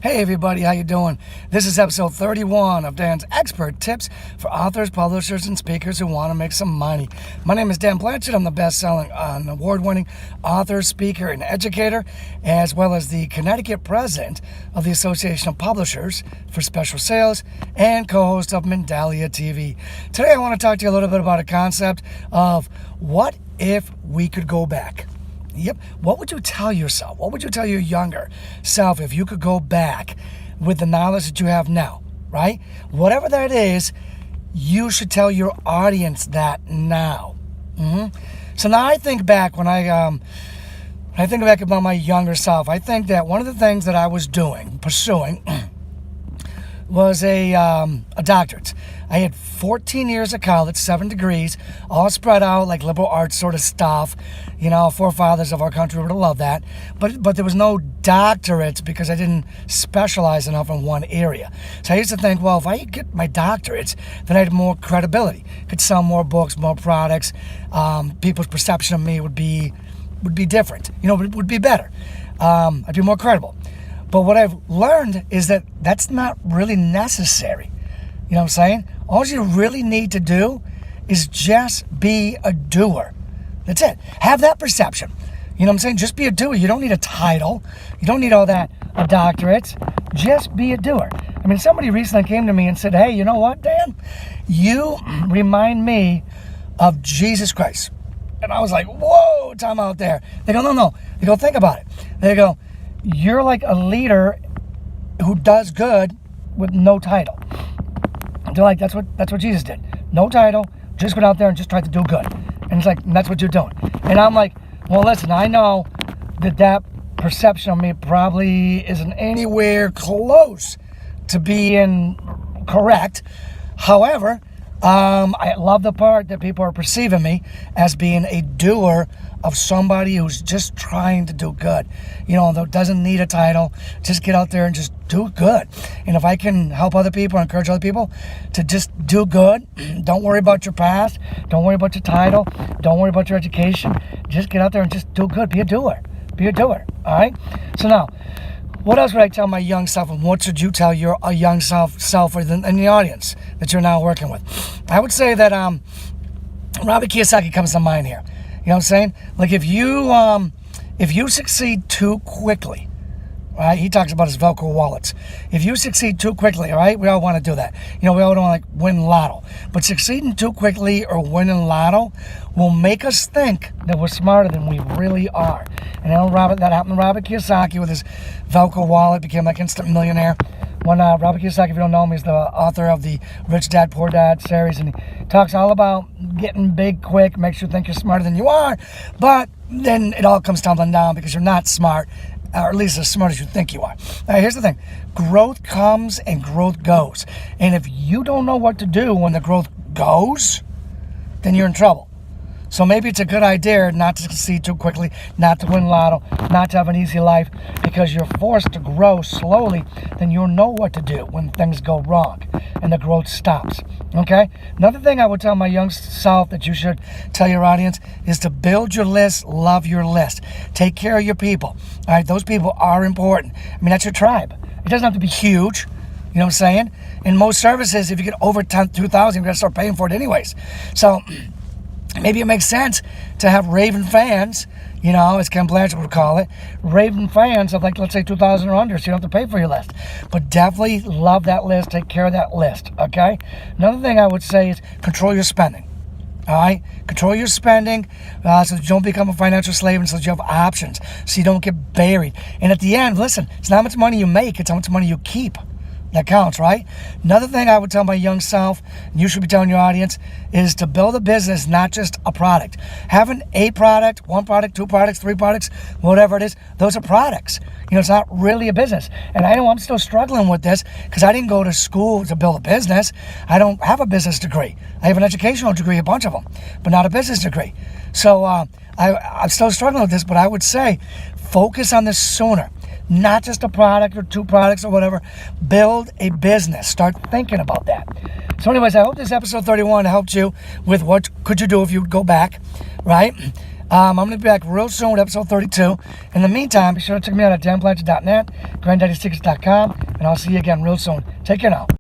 Hey everybody, how you doing? This is episode 31 of Dan's Expert Tips for authors, publishers, and speakers who want to make some money. My name is Dan Blanchard. I'm the best-selling and award-winning author, speaker, and educator, as well as the Connecticut president of the Association of Publishers for Special Sales and co-host of Mindalia TV. Today I want to talk to you a little bit about a concept of what if we could go back. Yep. What would you tell yourself? What would you tell your younger self if you could go back with the knowledge that you have now, right? Whatever that is, you should tell your audience that now. So now I think back when I think back about my younger self. I think that one of the things that I was pursuing, was a doctorate. I had 14 years of college, 7 degrees, all spread out like liberal arts sort of stuff. You know, forefathers of our country would have loved that. But there was no doctorates because I didn't specialize enough in one area. So I used to think, well, if I could get my doctorates, then I had more credibility. Could sell more books, more products. People's perception of me would be different. You know, would be better. I'd be more credible. But what I've learned is that that's not really necessary. You know what I'm saying? All you really need to do is just be a doer. That's it. Have that perception. You know what I'm saying? Just be a doer. You don't need a title. You don't need all that, a doctorate. Just be a doer. I mean, somebody recently came to me and said, hey, you know what, Dan? You remind me of Jesus Christ. And I was like, whoa, time out there. They go, no. They go, think about it. They go, you're like a leader who does good with no title. They're like, that's what Jesus did. No title, just went out there and just tried to do good. And it's like, that's what you're doing. And I'm like, well, listen, I know that perception of me probably isn't anywhere close to being correct. However, I love the part that people are perceiving me as being a doer of somebody who's just trying to do good. You know, that doesn't need a title. Just get out there and just do good. And if I can help other people, encourage other people to just do good, don't worry about your past. Don't worry about your title. Don't worry about your education. Just get out there and just do good. Be a doer. Be a doer. All right? So now, what else would I tell my young self, and what should you tell your young self in the audience that you're now working with? I would say that Robert Kiyosaki comes to mind here. You know what I'm saying? Like if you succeed too quickly, right? He talks about his Velcro wallets. If you succeed too quickly, all right? We all want to do that. You know, we all don't like win lotto. But succeeding too quickly or winning lotto will make us think that we're smarter than we really are. And you know, that happened to Robert Kiyosaki with his Velcro wallet, became like instant millionaire. When Robert Kiyosaki, if you don't know him, he's the author of the Rich Dad, Poor Dad series, and he talks all about getting big quick, makes you think you're smarter than you are, but then it all comes tumbling down because you're not smart, or at least as smart as you think you are. Now, here's the thing. Growth comes and growth goes. And if you don't know what to do when the growth goes, then you're in trouble. So maybe it's a good idea not to succeed too quickly, not to win lotto, not to have an easy life, because you're forced to grow slowly, then you'll know what to do when things go wrong and the growth stops, okay? Another thing I would tell my young self that you should tell your audience is to build your list, love your list. Take care of your people, all right? Those people are important. I mean, that's your tribe. It doesn't have to be huge. You know what I'm saying? In most services, if you get over 2,000, you're going to start paying for it anyways. So maybe it makes sense to have raving fans, you know, as Ken Blanchard would call it, raving fans of like, let's say 2,000 or under, so you don't have to pay for your list. But definitely love that list, take care of that list, okay? Another thing I would say is control your spending, all right? Control your spending so that you don't become a financial slave and so that you have options, so you don't get buried. And at the end, listen, it's not how much money you make, it's how much money you keep. That counts, right? Another thing I would tell my young self, and you should be telling your audience, is to build a business, not just a product. Having a product, 1 product, 2 products, 3 products, whatever it is, those are products. You know, it's not really a business. And I know I'm still struggling with this because I didn't go to school to build a business. I don't have a business degree. I have an educational degree, a bunch of them, but not a business degree. So I'm still struggling with this, but I would say focus on this sooner. Not just a product or 2 products or whatever. Build a business. Start thinking about that. So anyways, I hope this episode 31 helped you with what could you do if you would go back, right? I'm going to be back real soon with episode 32. In the meantime, be sure to check me out at danblanchard.net, granddaddystickers.com, and I'll see you again real soon. Take care now.